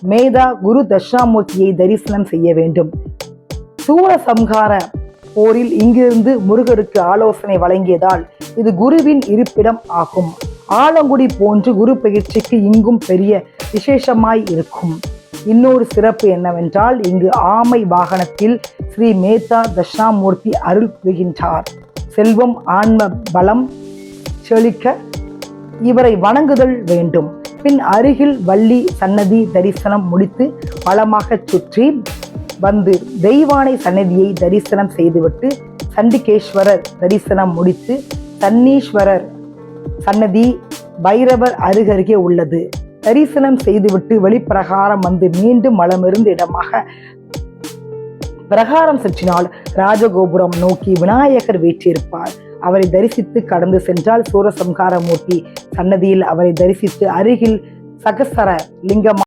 மேதா குரு தட்சிணாமூர்த்தியை தரிசனம் செய்ய வேண்டும். சூரசம்ஹார போரில் இங்கிருந்து முருகருக்கு ஆலோசனை வழங்கியதால் இது குருவின் இருப்பிடம் ஆகும். ஆலங்குடி போன்று குரு பயிற்சிக்கு இங்கும் பெரிய விசேஷமாய் இருக்கும். இன்னொரு சிறப்பு என்னவென்றால், இங்கு ஆமை வாகனத்தில் ஸ்ரீ மேதா தட்சிணாமூர்த்தி அருள் புரிகின்றார். செல்வம் ஆன்ம பலம் செழிக்க இவரை வணங்குதல் வேண்டும். பின் அருகில் வள்ளி சன்னதி தரிசனம் முடித்து வளமாக சுற்றி வந்து தெய்வானை சன்னதியை தரிசனம் செய்துவிட்டு சண்டிகேஸ்வரர் தரிசனம் முடித்து சன்னீஸ்வரர் சன்னதி பைரவர் அருகருகே உள்ளது. தரிசனம் செய்துவிட்டு வெளிப்பிரகாரம் வந்து மீண்டும் வலமிருந்து இடமாக பிரகாரம் சுற்றினால் ராஜகோபுரம் நோக்கி விநாயகர் வீற்றிருப்பார். அவரை தரிசித்து கடந்து சென்றால் சூரசம்ஹார மூர்த்தி சன்னதியில் அவரை தரிசித்து அருகில் சகசர லிங்கம்